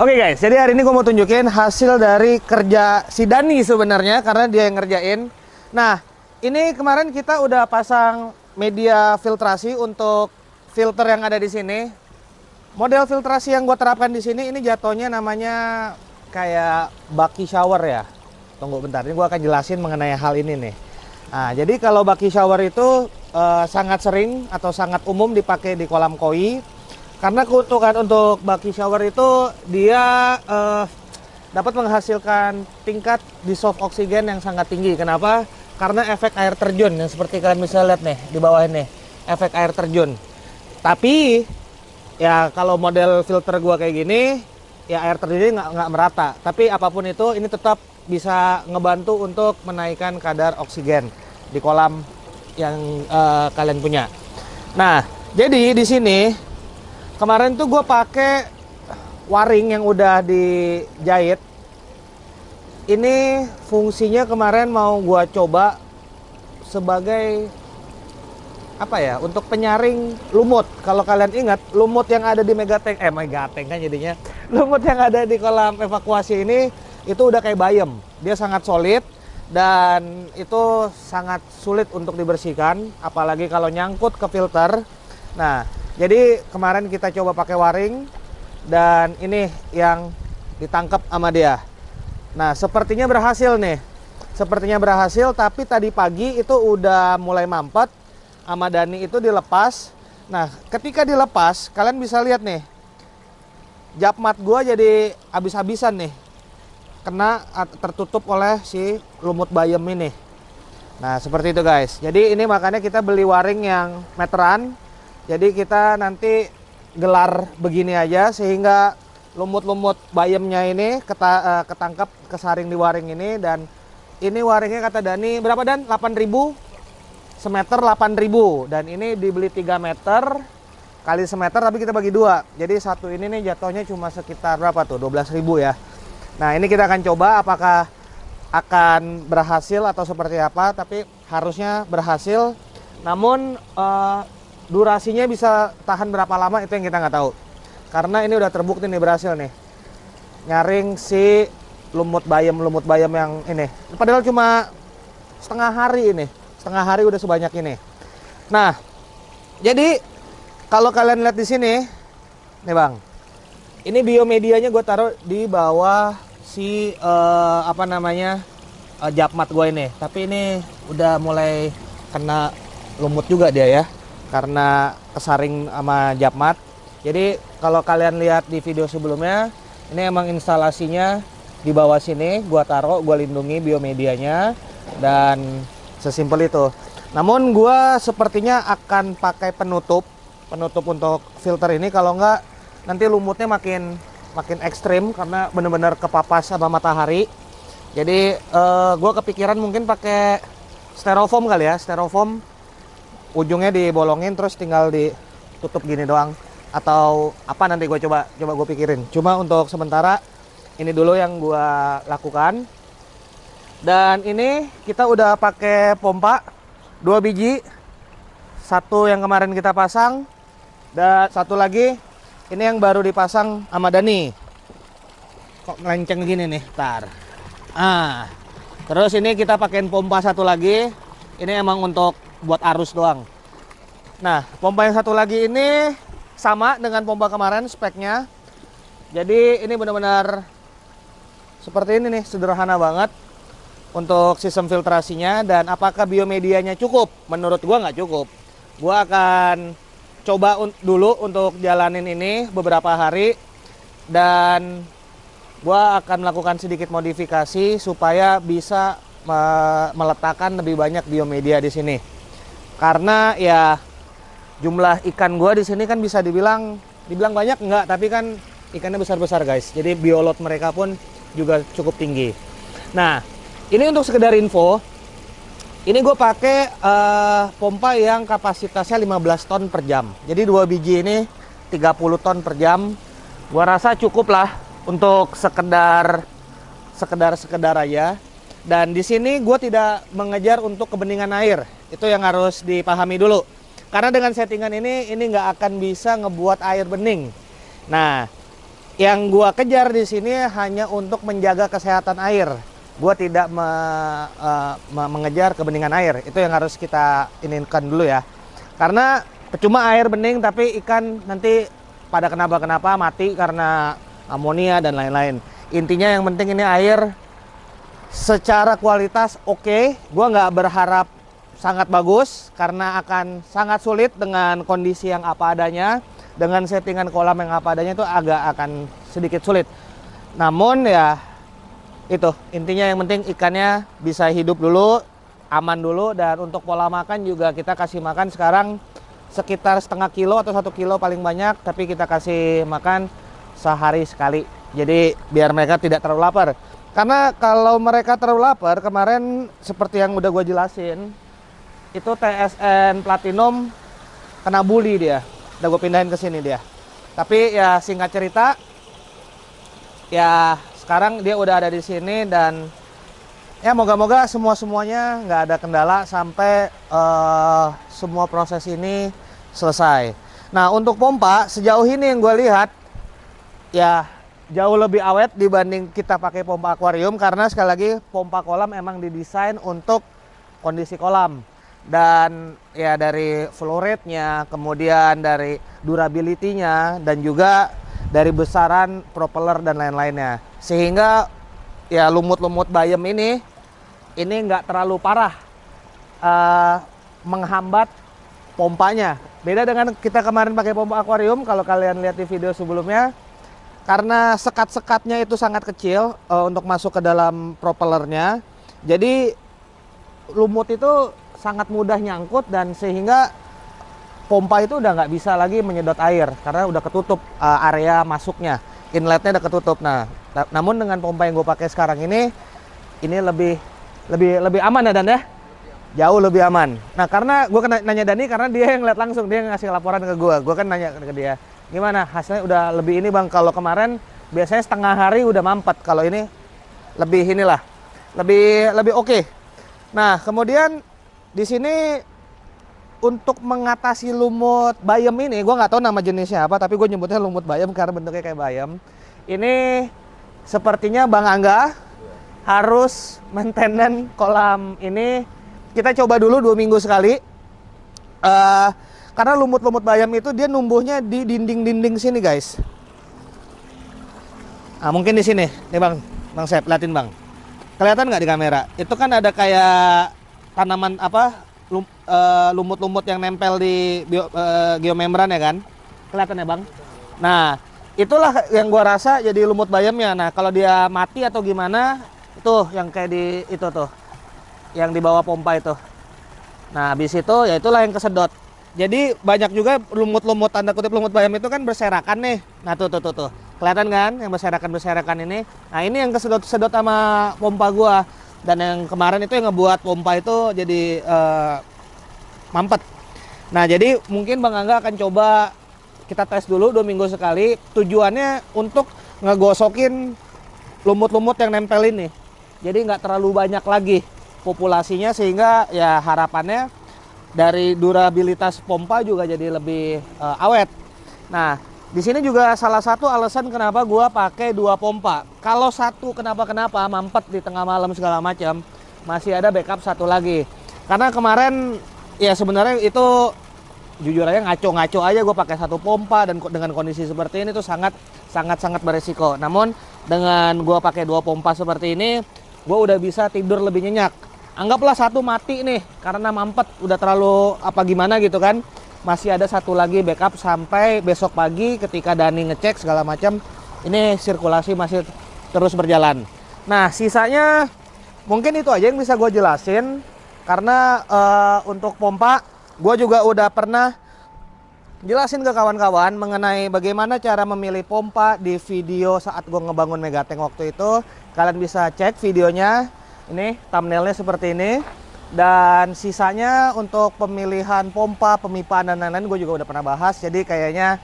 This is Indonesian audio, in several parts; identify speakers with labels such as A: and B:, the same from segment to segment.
A: Oke guys, jadi hari ini gue mau tunjukin hasil dari kerja si Dani sebenarnya, karena dia yang ngerjain. Nah, ini kemarin kita udah pasang media filtrasi untuk filter yang ada di sini. Model filtrasi yang gue terapkan di sini ini jatuhnya namanya kayak bucky shower ya. Tunggu bentar, ini gue akan jelasin mengenai hal ini nih. Nah, jadi kalau bucky shower itu sangat sering atau sangat umum dipakai di kolam koi. Karena keuntungan untuk bucky shower itu dia dapat menghasilkan tingkat dissolve oksigen yang sangat tinggi. Kenapa? Karena efek air terjun yang seperti kalian bisa lihat nih di bawah ini, efek air terjun. Tapi ya kalau model filter gua kayak gini, ya air terjunnya nggak merata. Tapi apapun itu, ini tetap bisa ngebantu untuk menaikkan kadar oksigen di kolam yang kalian punya. Nah, jadi di sini kemarin tuh gue pakai waring yang udah dijahit. Ini fungsinya kemarin mau gue coba sebagai apa ya? Untuk penyaring lumut. Kalau kalian ingat, lumut yang ada di megatank kan jadinya. Lumut yang ada di kolam evakuasi ini itu udah kayak bayam. Dia sangat solid dan itu sangat sulit untuk dibersihkan, apalagi kalau nyangkut ke filter. Nah, jadi kemarin kita coba pakai waring dan ini yang ditangkap sama dia. Nah, sepertinya berhasil nih. Sepertinya berhasil, tapi tadi pagi itu udah mulai mampet sama Dani itu dilepas. Nah, ketika dilepas, kalian bisa lihat nih. Japmat gua jadi habis-habisan nih. Kena tertutup oleh si lumut bayam ini. Nah, seperti itu guys. Jadi ini makanya kita beli waring yang meteran. Jadi kita nanti gelar begini aja sehingga lumut-lumut bayamnya ini ketangkap, kesaring di waring ini. Dan ini waringnya kata Dani berapa Dan? 8.000 semeter 8.000. Dan ini dibeli 3 meter kali semeter, tapi kita bagi 2. Jadi satu ini nih jatuhnya cuma sekitar berapa tuh? 12.000 ya. Nah, ini kita akan coba apakah akan berhasil atau seperti apa, tapi harusnya berhasil. Namun durasinya bisa tahan berapa lama itu yang kita nggak tahu. Karena ini udah terbukti nih berhasil nih. Nyaring si lumut bayam yang ini. Padahal cuma setengah hari ini. Setengah hari udah sebanyak ini. Nah, jadi kalau kalian lihat di sini, nih Bang. Ini biomedianya gue taruh di bawah si japmat gue ini. Tapi ini udah mulai kena lumut juga dia ya. Karena kesaring sama japmat. Jadi kalau kalian lihat di video sebelumnya, ini emang instalasinya di bawah sini gua taruh, gua lindungi biomedianya, dan sesimpel itu. Namun gua sepertinya akan pakai penutup untuk filter ini. Kalau enggak nanti lumutnya makin ekstrim karena benar-benar kepapas sama matahari. Jadi gua kepikiran mungkin pakai styrofoam kali ya, styrofoam. Ujungnya dibolongin terus tinggal ditutup gini doang, atau apa nanti gue coba gue pikirin. Cuma untuk sementara ini dulu yang gue lakukan. Dan ini kita udah pakai pompa 2 biji, satu yang kemarin kita pasang dan satu lagi ini yang baru dipasang sama Dani. Kok ngelenceng gini nih, tar. Terus ini kita pakein pompa satu lagi. Ini emang untuk buat arus doang. Nah, pompa yang satu lagi ini sama dengan pompa kemarin speknya. Jadi ini benar-benar seperti ini nih, sederhana banget untuk sistem filtrasinya. Dan apakah biomedianya cukup? Menurut gua nggak cukup. Gua akan coba dulu untuk jalanin ini beberapa hari, dan gua akan melakukan sedikit modifikasi supaya bisa meletakkan lebih banyak biomedia di sini. Karena ya jumlah ikan gua di sini kan bisa dibilang banyak enggak, tapi kan ikannya besar-besar guys. Jadi biolot mereka pun juga cukup tinggi. Nah, ini untuk sekedar info. Ini gue pakai pompa yang kapasitasnya 15 ton per jam. Jadi 2 biji ini 30 ton per jam. Gua rasa cukup lah untuk sekedar aja. Dan di sini gue tidak mengejar untuk kebeningan air. Itu yang harus dipahami dulu. Karena dengan settingan ini nggak akan bisa ngebuat air bening. Nah, Yang gua kejar di sini hanya untuk menjaga kesehatan air. Gua tidak mengejar kebeningan air. Itu yang harus kita inginkan dulu ya. Karena percuma air bening tapi ikan nanti pada kenapa-kenapa mati karena amonia dan lain-lain. Intinya yang penting ini air secara kualitas oke. Gua nggak berharap sangat bagus karena akan sangat sulit dengan kondisi yang apa adanya. Dengan settingan kolam yang apa adanya itu agak akan sedikit sulit. Namun ya itu intinya yang penting ikannya bisa hidup dulu, aman dulu. Dan untuk pola makan juga kita kasih makan sekarang sekitar setengah kilo atau 1 kilo paling banyak. Tapi kita kasih makan sehari sekali. Jadi biar mereka tidak terlalu lapar. Karena kalau mereka terlalu lapar, kemarin seperti yang udah gue jelasin, itu TSN Platinum kena bully dia. Udah gue pindahin ke sini dia. Tapi ya singkat cerita, ya sekarang dia udah ada di sini dan ya moga-moga semuanya nggak ada kendala sampai semua proses ini selesai. Nah untuk pompa sejauh ini yang gue lihat ya jauh lebih awet dibanding kita pakai pompa akuarium karena sekali lagi pompa kolam emang didesain untuk kondisi kolam. Dan ya dari flow rate-nya, kemudian dari durability-nya, dan juga dari besaran propeller dan lain-lainnya. Sehingga ya lumut-lumut bayam ini nggak terlalu parah menghambat pompanya. Beda dengan kita kemarin pakai pompa akuarium, kalau kalian lihat di video sebelumnya, karena sekat-sekatnya itu sangat kecil untuk masuk ke dalam propellernya. Jadi lumut itu sangat mudah nyangkut dan sehingga pompa itu udah nggak bisa lagi menyedot air karena udah ketutup area masuknya, inletnya udah ketutup. Nah, namun dengan pompa yang gue pakai sekarang ini lebih aman ya Dan ya, jauh lebih aman. Nah karena gue nanya Dani karena dia yang lihat langsung, dia yang ngasih laporan ke gue kan nanya ke dia gimana hasilnya udah lebih ini bang. Kalau kemarin biasanya setengah hari udah mampet, kalau ini lebih inilah lebih oke. Nah kemudian di sini untuk mengatasi lumut bayam ini, gue nggak tahu nama jenisnya apa, tapi gue nyebutnya lumut bayam karena bentuknya kayak bayam. Ini sepertinya Bang Angga harus maintenance kolam ini. Kita coba dulu 2 minggu sekali. Karena lumut-lumut bayam itu dia numbuhnya di dinding-dinding sini guys. Nah mungkin di sini, nih Bang Sep, liatin Bang. Kelihatan nggak di kamera? Itu kan ada kayak tanaman apa lumut-lumut yang nempel di geomembran ya kan, kelihatan ya Bang. Nah itulah yang gua rasa jadi lumut bayamnya. Nah kalau dia mati atau gimana itu yang kayak di itu tuh yang di bawah pompa itu. Nah habis itu ya itulah yang kesedot. Jadi banyak juga lumut-lumut tanda kutip lumut bayam itu kan berserakan nih. Nah tuh kelihatan kan yang berserakan ini. Nah ini yang kesedot sama pompa gua. Dan yang kemarin itu yang ngebuat pompa itu jadi mampet. Nah jadi mungkin Bang Angga akan coba kita tes dulu 2 minggu sekali. Tujuannya untuk ngegosokin lumut-lumut yang nempel ini. Jadi nggak terlalu banyak lagi populasinya sehingga ya harapannya dari durabilitas pompa juga jadi lebih awet. Nah di sini juga salah satu alasan kenapa gua pakai 2 pompa. Kalau satu kenapa mampet di tengah malam segala macam, masih ada backup satu lagi. Karena kemarin ya sebenarnya itu jujur aja ngaco aja gue pakai 1 pompa dan dengan kondisi seperti ini tuh sangat beresiko. Namun dengan gua pakai 2 pompa seperti ini, gua udah bisa tidur lebih nyenyak. Anggaplah 1 mati nih karena mampet udah terlalu apa gimana gitu kan. Masih ada 1 lagi backup sampai besok pagi ketika Dani ngecek segala macam. Ini sirkulasi masih terus berjalan. Nah sisanya mungkin itu aja yang bisa gue jelasin. Karena untuk pompa gue juga udah pernah jelasin ke kawan-kawan mengenai bagaimana cara memilih pompa di video saat gue ngebangun Megatank waktu itu. Kalian bisa cek videonya. Ini thumbnailnya seperti ini. Dan sisanya untuk pemilihan pompa, pemipaan dan lain-lain gue juga udah pernah bahas. Jadi kayaknya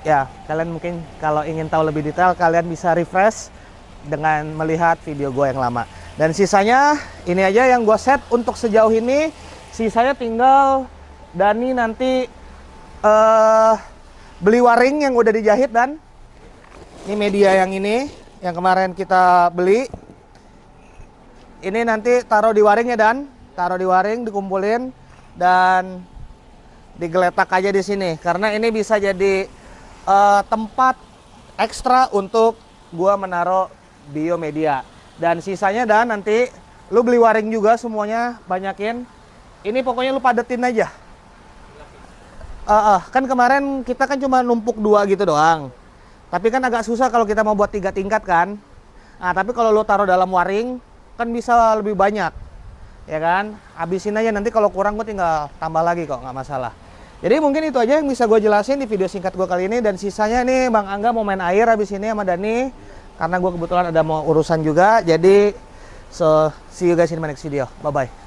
A: ya kalian mungkin kalau ingin tahu lebih detail kalian bisa refresh dengan melihat video gue yang lama. Dan sisanya ini aja yang gue set untuk sejauh ini. Sisanya tinggal Dani nanti beli waring yang udah dijahit dan Ini media yang ini, yang kemarin kita beli. Ini nanti taruh di waring ya Dan, taruh di waring, dikumpulin dan digeletak aja di sini. Karena ini bisa jadi tempat ekstra untuk gua menaruh biomedia. Dan sisanya Dan nanti lu beli waring juga semuanya, banyakin. Ini pokoknya lu padetin aja. Kan kemarin kita kan cuma numpuk 2 gitu doang. Tapi kan agak susah kalau kita mau buat 3 tingkat kan. Nah, tapi kalau lu taruh dalam waring kan bisa lebih banyak. Ya kan? Habisin aja, nanti kalau kurang gue tinggal tambah lagi kok, nggak masalah. Jadi mungkin itu aja yang bisa gue jelasin di video singkat gue kali ini. Dan sisanya nih Bang Angga mau main air habis ini sama Dani. Karena gue kebetulan ada mau urusan juga. Jadi, so see you guys in my next video. Bye-bye.